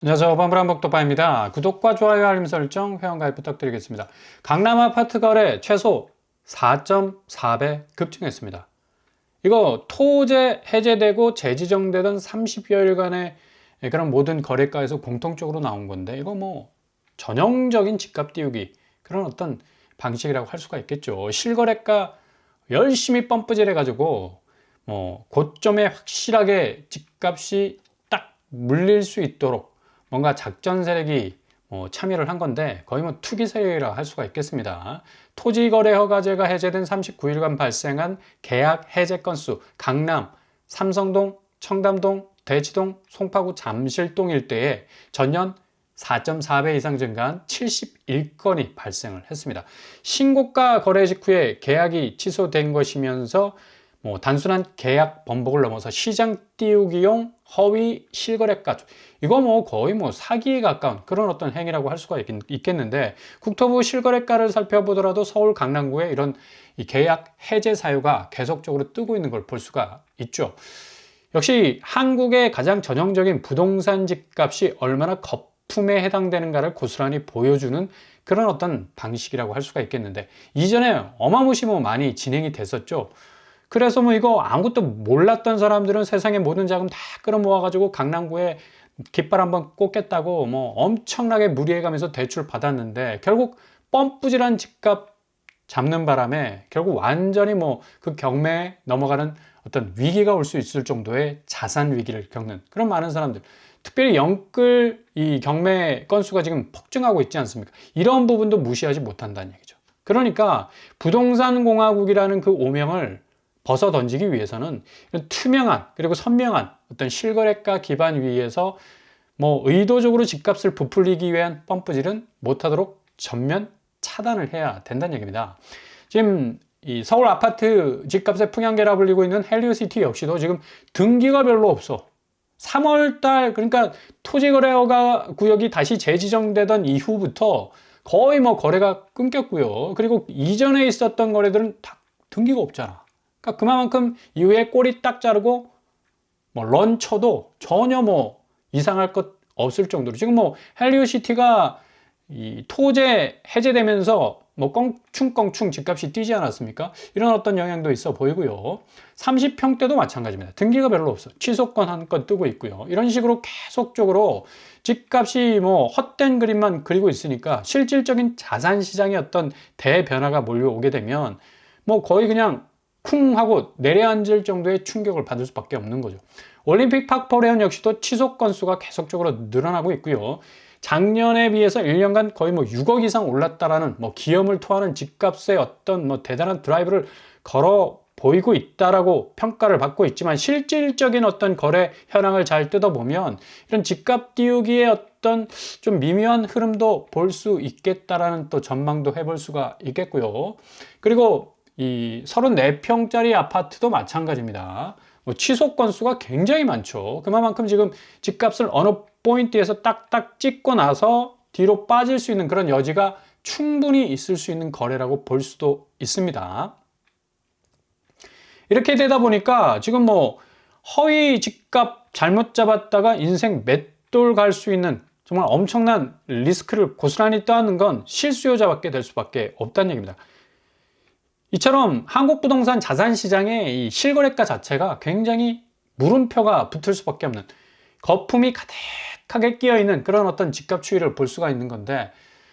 안녕하세요. 반불한복도빠입니다. 구독과 좋아요, 알림 설정, 회원가입 부탁드리겠습니다. 강남 아파트 거래 최소 4.4배 급증했습니다. 이거 토제 해제되고 재지정되던 30여일간의 그런 모든 거래가에서 공통적으로 나온 건데, 이거 뭐 전형적인 집값 띄우기 그런 어떤 방식이라고 할 수가 있겠죠. 실거래가 열심히 펌프질 해가지고 고점에 확실하게 집값이 딱 물릴 수 있도록 뭔가 작전 세력이 참여를 한 건데, 거의 투기 세력이라 할 수가 있겠습니다. 토지거래 허가제가 해제된 39일간 발생한 계약 해제 건수, 강남, 삼성동, 청담동, 대치동, 송파구, 잠실동 일대에 전년 4.4배 이상 증가한 71건이 발생을 했습니다. 신고가 거래 직후에 계약이 취소된 것이면서 단순한 계약 번복을 넘어서 시장 띄우기용 허위 실거래가, 이거 거의 사기에 가까운 그런 어떤 행위라고 할 수가 있겠는데, 국토부 실거래가를 살펴보더라도 서울 강남구에 이런 이 계약 해제 사유가 계속적으로 뜨고 있는 걸 볼 수가 있죠. 역시 한국의 가장 전형적인 부동산 집값이 얼마나 거품에 해당되는가를 고스란히 보여주는 그런 어떤 방식이라고 할 수가 있겠는데, 이전에 어마무시 많이 진행이 됐었죠. 그래서 이거 아무것도 몰랐던 사람들은 세상의 모든 자금 다 끌어모아가지고 강남구에 깃발 한번 꽂겠다고 엄청나게 무리해가면서 대출 받았는데, 결국 뻔뿌질한 집값 잡는 바람에 결국 완전히 그 경매에 넘어가는 어떤 위기가 올 수 있을 정도의 자산 위기를 겪는 그런 많은 사람들, 특별히 영끌 이 경매 건수가 지금 폭증하고 있지 않습니까? 이런 부분도 무시하지 못한다는 얘기죠. 그러니까 부동산 공화국이라는 그 오명을 벗어 던지기 위해서는 투명한 그리고 선명한 어떤 실거래가 기반 위에서 의도적으로 집값을 부풀리기 위한 펌프질은 못하도록 전면 차단을 해야 된다는 얘기입니다. 지금 이 서울 아파트 집값의 풍향계라 불리고 있는 헬리오시티 역시도 지금 등기가 별로 없어. 3월달, 그러니까 토지거래허가 구역이 다시 재지정되던 이후부터 거의 거래가 끊겼고요. 그리고 이전에 있었던 거래들은 다 등기가 없잖아. 그러니까 그만큼 이후에 꼬리 딱 자르고 런쳐도 전혀 이상할 것 없을 정도로 지금 헬리오시티가 이 토제 해제되면서 껑충껑충 집값이 뛰지 않았습니까? 이런 어떤 영향도 있어 보이고요. 30평대도 마찬가지입니다. 등기가 별로 없어. 취소권 한 건 뜨고 있고요. 이런 식으로 계속적으로 집값이 헛된 그림만 그리고 있으니까 실질적인 자산 시장의 어떤 대변화가 몰려오게 되면 거의 그냥 쿵 하고 내려앉을 정도의 충격을 받을 수밖에 없는 거죠. 올림픽 파크포레온 역시도 취소 건수가 계속적으로 늘어나고 있고요. 작년에 비해서 1년간 거의 6억 이상 올랐다라는 기염을 토하는 집값의 어떤 대단한 드라이브를 걸어 보이고 있다라고 평가를 받고 있지만, 실질적인 어떤 거래 현황을 잘 뜯어보면 이런 집값 띄우기의 어떤 좀 미묘한 흐름도 볼 수 있겠다라는 또 전망도 해볼 수가 있겠고요. 그리고 이 34평짜리 아파트도 마찬가지입니다. 취소 건수가 굉장히 많죠. 그만큼 지금 집값을 어느 포인트에서 딱딱 찍고 나서 뒤로 빠질 수 있는 그런 여지가 충분히 있을 수 있는 거래라고 볼 수도 있습니다. 이렇게 되다 보니까 지금 허위 집값 잘못 잡았다가 인생 맷돌 갈 수 있는 정말 엄청난 리스크를 고스란히 떠안는 건 실수요자밖에 될 수밖에 없다는 얘기입니다. 이처럼 한국 부동산 자산 시장의 이 실거래가 자체가 굉장히 물음표가 붙을 수밖에 없는, 거품이 가득하게 끼어 있는 그런 어떤 집값 추이를 볼 수가 있는 건데,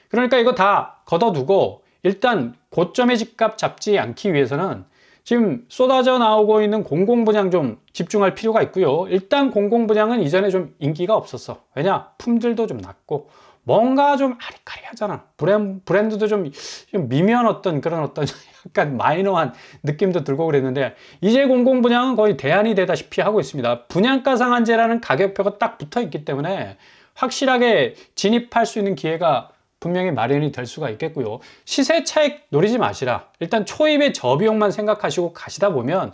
그러니까 이거 다 걷어두고 일단 고점의 집값 잡지 않기 위해서는 지금 쏟아져 나오고 있는 공공분양 좀 집중할 필요가 있고요. 일단 공공분양은 이전에 좀 인기가 없었어. 왜냐? 품질도 좀 낮고 뭔가 좀 아리까리하잖아. 브랜드도 좀 미묘한 어떤 그런 어떤 약간 마이너한 느낌도 들고 그랬는데, 이제 공공분양은 거의 대안이 되다시피 하고 있습니다. 분양가 상한제라는 가격표가 딱 붙어 있기 때문에 확실하게 진입할 수 있는 기회가 분명히 마련이 될 수가 있겠고요. 시세 차익 노리지 마시라. 일단 초입의 저비용만 생각하시고 가시다 보면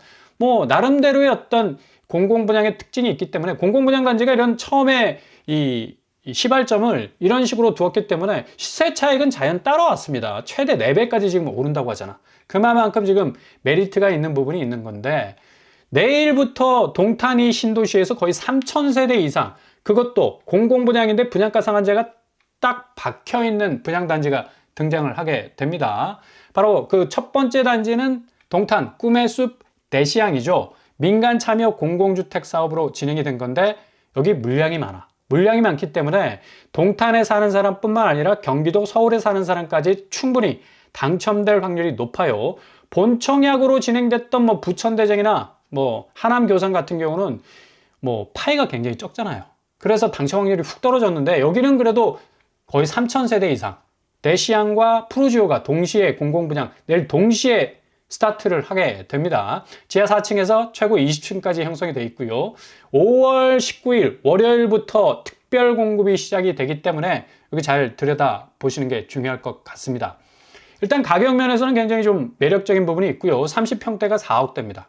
나름대로의 어떤 공공분양의 특징이 있기 때문에, 공공분양 단지가 이런 처음에 이 시발점을 이런 식으로 두었기 때문에 시세 차익은 자연 따라왔습니다. 최대 4배까지 지금 오른다고 하잖아. 그만큼 지금 메리트가 있는 부분이 있는 건데, 내일부터 동탄이 신도시에서 거의 3,000세대 이상, 그것도 공공분양인데 분양가 상한제가 딱 박혀있는 분양단지가 등장을 하게 됩니다. 바로 그 첫 번째 단지는 동탄 꿈의 숲 대시양이죠. 민간 참여 공공주택 사업으로 진행이 된 건데 여기 물량이 많아. 물량이 많기 때문에 동탄에 사는 사람뿐만 아니라 경기도 서울에 사는 사람까지 충분히 당첨될 확률이 높아요. 본청약으로 진행됐던 뭐 부천대생이나 뭐 하남교산 같은 경우는 뭐 파이가 굉장히 적잖아요. 그래서 당첨 확률이 훅 떨어졌는데 여기는 그래도 거의 3,000세대 이상. 대시양과 푸르지오가 동시에 공공분양, 내일 동시에 스타트를 하게 됩니다. 지하 4층에서 최고 20층까지 형성이 되어 있고요. 5월 19일 월요일부터 특별 공급이 시작이 되기 때문에 여기 잘 들여다 보시는 게 중요할 것 같습니다. 일단 가격 면에서는 굉장히 좀 매력적인 부분이 있고요. 30평대가 4억대입니다.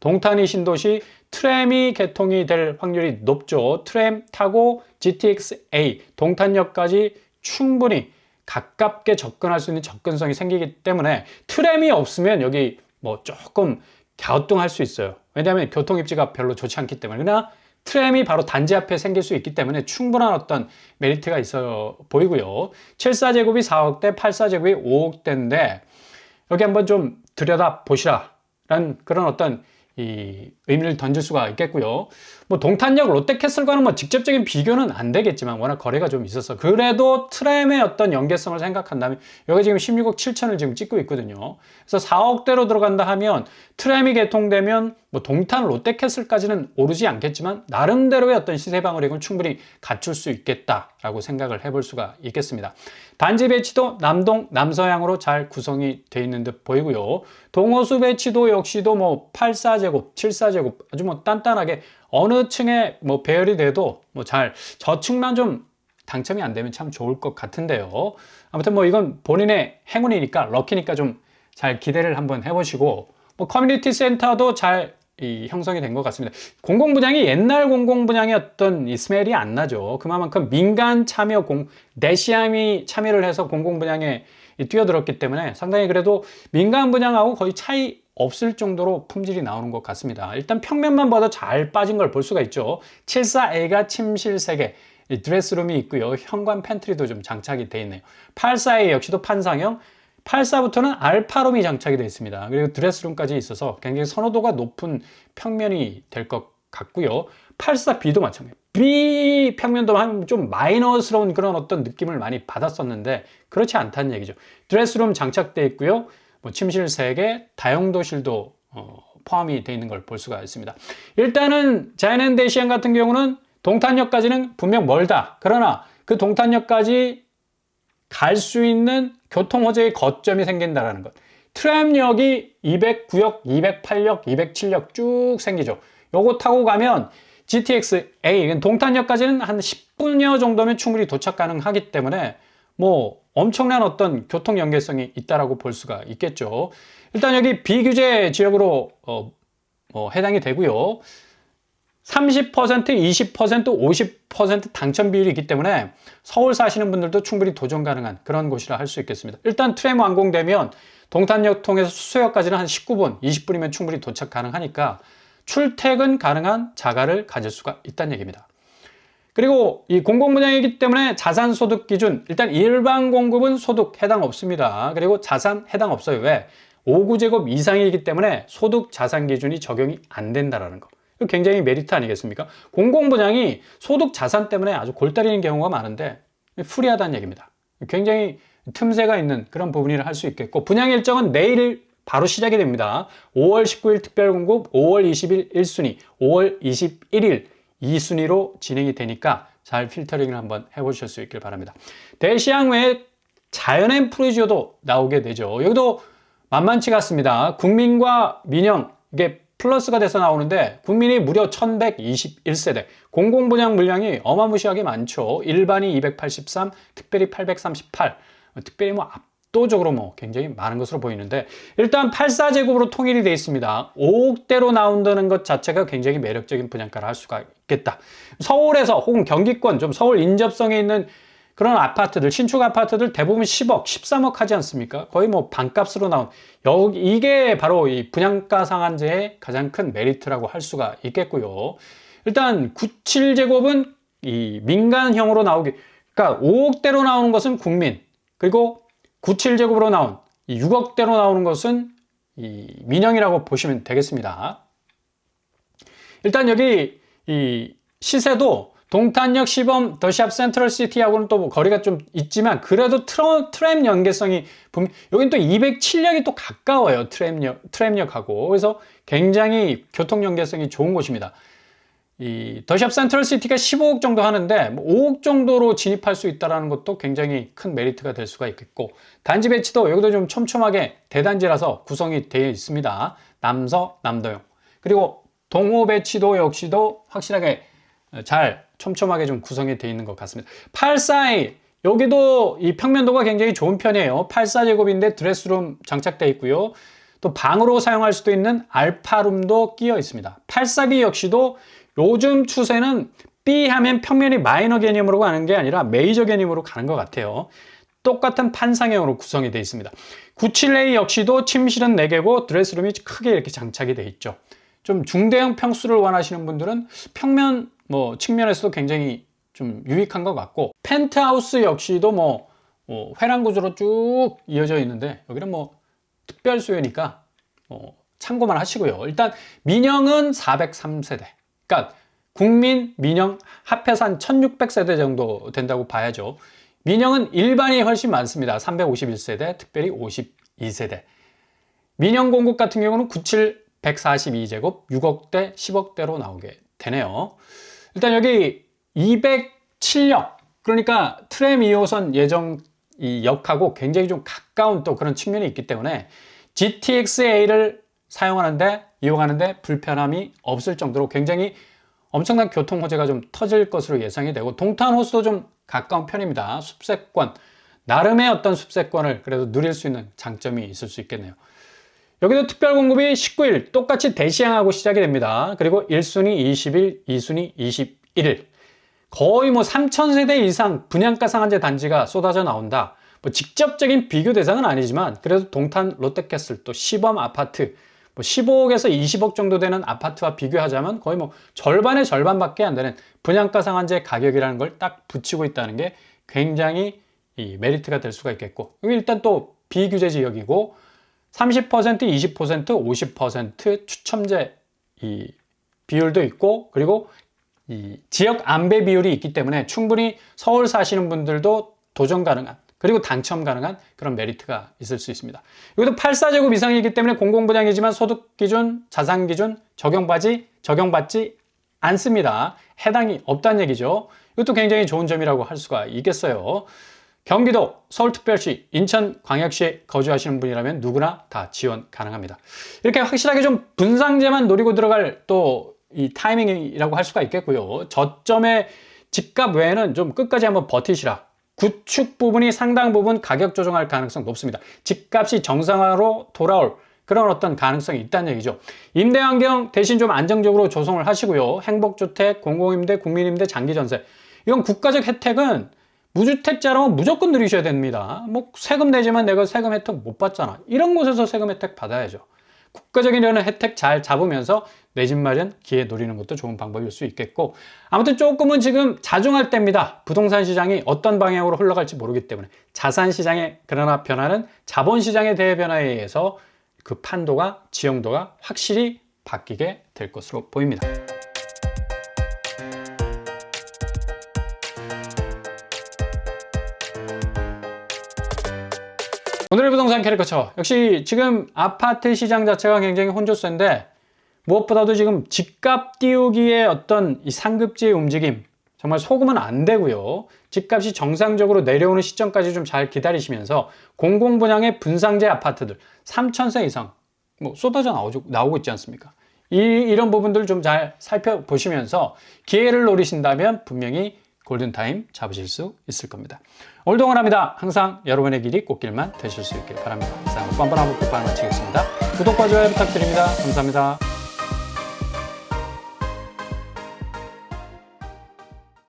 동탄이 신도시 트램이 개통이 될 확률이 높죠. 트램 타고 GTX-A 동탄역까지 충분히 가깝게 접근할 수 있는 접근성이 생기기 때문에 트램이 없으면 여기 뭐 조금 갸우뚱할 수 있어요. 왜냐하면 교통 입지가 별로 좋지 않기 때문에. 그러나 트램이 바로 단지 앞에 생길 수 있기 때문에 충분한 어떤 메리트가 있어 보이고요. 74제곱이 4억대, 84제곱이 5억대인데 여기 한번 좀 들여다 보시라 라는 그런 어떤 이 의미를 던질 수가 있겠고요. 뭐 동탄역 롯데캐슬과는 뭐 직접적인 비교는 안 되겠지만 워낙 거래가 좀 있어서 그래도 트램의 어떤 연계성을 생각한다면 여기 지금 16억 7천을 지금 찍고 있거든요. 그래서 4억대로 들어간다 하면 트램이 개통되면 뭐 동탄 롯데캐슬까지는 오르지 않겠지만 나름대로의 어떤 시세 방어력은 충분히 갖출 수 있겠다라고 생각을 해볼 수가 있겠습니다. 단지 배치도 남동 남서향으로 잘 구성이 되어 있는 듯 보이고요. 동호수 배치도 역시도 뭐 84제곱, 74제곱 아주 뭐 단단하게 어느 층에 뭐 배열이 돼도 뭐 잘 저층만 좀 당첨이 안 되면 참 좋을 것 같은데요. 아무튼 뭐 이건 본인의 행운이니까 럭키니까 좀 잘 기대를 한번 해보시고 뭐 커뮤니티 센터도 잘 형성이 된 것 같습니다. 공공분양이 옛날 공공분양의 어떤 이 스멜이 안 나죠. 그만큼 민간 참여 내시암이 참여를 해서 공공분양에 뛰어들었기 때문에 상당히 그래도 민간 분양하고 거의 차이 없을 정도로 품질이 나오는 것 같습니다. 일단 평면만 봐도 잘 빠진 걸 볼 수가 있죠. 74A가 침실 3개, 드레스룸이 있고요. 현관 팬트리도 좀 장착이 되어 있네요. 84A 역시도 판상형, 84부터는 알파룸이 장착이 되어 있습니다. 그리고 드레스룸까지 있어서 굉장히 선호도가 높은 평면이 될 것 같고요. 84B도 마찬가지예요. B 평면도 좀 마이너스러운 그런 어떤 느낌을 많이 받았었는데 그렇지 않다는 얘기죠. 드레스룸 장착되어 있고요. 뭐 침실 3개, 다용도실도 포함이 되어 있는 걸 볼 수가 있습니다. 일단은 자이언대시양 같은 경우는 동탄역까지는 분명 멀다. 그러나 그 동탄역까지 갈 수 있는 교통호재의 거점이 생긴다는 것. 트램역이 209역, 208역, 207역 쭉 생기죠. 요거 타고 가면 GTX-A, 동탄역까지는 한 10분여 정도면 충분히 도착 가능하기 때문에 뭐 엄청난 어떤 교통 연계성이 있다라고 볼 수가 있겠죠. 일단 여기 비규제 지역으로 해당이 되고요. 30%, 20%, 50% 당첨 비율이 있기 때문에 서울 사시는 분들도 충분히 도전 가능한 그런 곳이라 할 수 있겠습니다. 일단 트램 완공되면 동탄역 통해서 수서역까지는 한 19분, 20분이면 충분히 도착 가능하니까 출퇴근 가능한 자가를 가질 수가 있다는 얘기입니다. 그리고 이 공공분양이기 때문에 자산소득 기준, 일단 일반 공급은 소득 해당 없습니다. 그리고 자산 해당 없어요. 왜? 5구제곱 이상이기 때문에 소득 자산 기준이 적용이 안 된다는 거. 굉장히 메리트 아니겠습니까? 공공분양이 소득 자산 때문에 아주 골 때리는 경우가 많은데 프리하다는 얘기입니다. 굉장히 틈새가 있는 그런 부분이라 할 수 있겠고 분양 일정은 내일 바로 시작이 됩니다. 5월 19일 특별공급, 5월 20일 1순위, 5월 21일 2순위로 진행이 되니까 잘 필터링을 한번 해보실 수 있길 바랍니다. 대시양 외에 자연앤 프루지오도 나오게 되죠. 여기도 만만치가 않습니다. 국민과 민영 이게 플러스가 돼서 나오는데 국민이 무려 1121세대, 공공분양 물량이 어마무시하게 많죠. 일반이 283, 특별히 838, 특별히 뭐 압도적으로 뭐 굉장히 많은 것으로 보이는데 일단 84제곱으로 통일이 되어 있습니다. 5억대로 나온다는 것 자체가 굉장히 매력적인 분양가를 할 수가 있겠다. 서울에서 혹은 경기권 좀 서울 인접성에 있는 그런 아파트들, 신축 아파트들 대부분 10억, 13억 하지 않습니까? 거의 뭐 반값으로 나온, 이게 바로 이 분양가 상한제의 가장 큰 메리트라고 할 수가 있겠고요. 일단 97제곱은 이 민간형으로 나오기, 그러니까 5억대로 나오는 것은 국민, 그리고 97제곱으로 나온 이 6억대로 나오는 것은 이 민영이라고 보시면 되겠습니다. 일단 여기 이 시세도 동탄역 시범 더샵 센트럴시티하고는 또뭐 거리가 좀 있지만 그래도 트램 연계성이 여긴 또 207역이 또 가까워요. 트램역하고. 그래서 굉장히 교통 연계성이 좋은 곳입니다. 이 더샵 센트럴시티가 15억 정도 하는데 뭐 5억 정도로 진입할 수 있다는 것도 굉장히 큰 메리트가 될 수가 있겠고, 단지 배치도 여기도 좀 촘촘하게 대단지라서 구성이 되어 있습니다. 남서, 남도형. 그리고 동호 배치도 역시도 확실하게 잘 촘촘하게 좀 구성이 되어 있는 것 같습니다. 84A 여기도 이 평면도가 굉장히 좋은 편이에요. 84제곱인데 드레스룸 장착되어 있고요. 또 방으로 사용할 수도 있는 알파룸도 끼어 있습니다. 84B 역시도 요즘 추세는 B 하면 평면이 마이너 개념으로 가는 게 아니라 메이저 개념으로 가는 것 같아요. 똑같은 판상형으로 구성이 되어 있습니다. 97A 역시도 침실은 4개고 드레스룸이 크게 이렇게 장착이 되어 있죠. 좀 중대형 평수를 원하시는 분들은 평면 측면에서도 굉장히 좀 유익한 것 같고, 펜트하우스 역시도 회랑 구조로 쭉 이어져 있는데 여기는 특별 수요니까 참고만 하시고요. 일단 민영은 403세대, 그러니까 국민, 민영 합해서 한 1600세대 정도 된다고 봐야죠. 민영은 일반이 훨씬 많습니다. 351세대, 특별히 52세대. 민영 공급 같은 경우는 97 142제곱 6억대, 10억대로 나오게 되네요. 일단 여기 207역, 그러니까 트램 2호선 예정 이 역하고 굉장히 좀 가까운 또 그런 측면이 있기 때문에 GTX-A를 이용하는데 불편함이 없을 정도로 굉장히 엄청난 교통 호재가 좀 터질 것으로 예상이 되고, 동탄 호수도 좀 가까운 편입니다. 숲세권, 나름의 어떤 숲세권을 그래도 누릴 수 있는 장점이 있을 수 있겠네요. 여기도 특별 공급이 19일 똑같이 대시행하고 시작이 됩니다. 그리고 1순위 20일, 2순위 21일. 거의 3,000세대 이상 분양가 상한제 단지가 쏟아져 나온다. 직접적인 비교 대상은 아니지만 그래도 동탄 롯데캐슬, 또 시범 아파트 15억에서 20억 정도 되는 아파트와 비교하자면 거의 절반의 절반밖에 안 되는 분양가 상한제 가격이라는 걸 딱 붙이고 있다는 게 굉장히 이 메리트가 될 수가 있겠고, 여기 일단 또 비규제 지역이고 30%, 20%, 50% 추첨제 이 비율도 있고, 그리고 이 지역 안배 비율이 있기 때문에 충분히 서울 사시는 분들도 도전 가능한, 그리고 당첨 가능한 그런 메리트가 있을 수 있습니다. 여기도 84제곱 이상이기 때문에 공공분양이지만 소득 기준, 자산 기준 적용받지 않습니다. 해당이 없다는 얘기죠. 이것도 굉장히 좋은 점이라고 할 수가 있겠어요. 경기도, 서울특별시, 인천광역시에 거주하시는 분이라면 누구나 다 지원 가능합니다. 이렇게 확실하게 좀 분상제만 노리고 들어갈 또 이 타이밍이라고 할 수가 있겠고요. 저점의 집값 외에는 좀 끝까지 한번 버티시라. 구축 부분이 상당 부분 가격 조정할 가능성 높습니다. 집값이 정상화로 돌아올 그런 어떤 가능성이 있다는 얘기죠. 임대 환경 대신 좀 안정적으로 조성을 하시고요. 행복주택, 공공임대, 국민임대, 장기전세. 이건 국가적 혜택은 무주택자라면 무조건 누리셔야 됩니다. 세금 내지만 내가 세금 혜택 못 받잖아. 이런 곳에서 세금 혜택 받아야죠. 국가적인 이런 혜택 잘 잡으면서 내 집 마련 기회 노리는 것도 좋은 방법일 수 있겠고, 아무튼 조금은 지금 자중할 때입니다. 부동산 시장이 어떤 방향으로 흘러갈지 모르기 때문에 자산 시장의 그러나 변화는 자본 시장의 대변화에 의해서 그 판도가, 지형도가 확실히 바뀌게 될 것으로 보입니다. 오늘의 부동산 캐리커처, 역시 지금 아파트 시장 자체가 굉장히 혼조세인데 무엇보다도 지금 집값 띄우기의 어떤 이 상급지의 움직임 정말 속으면 안 되고요. 집값이 정상적으로 내려오는 시점까지 좀 잘 기다리시면서 공공분양의 분상제 아파트들 3,000세 이상 쏟아져 나오고 있지 않습니까? 이런 부분들 좀 잘 살펴보시면서 기회를 노리신다면 분명히 골든타임 잡으실 수 있을 겁니다. 오늘도 응원합니다. 항상 여러분의 길이 꽃길만 되실 수 있길 바랍니다. 이상 뻔뻔한 복받아 마치겠습니다. 구독과 좋아요 부탁드립니다. 감사합니다.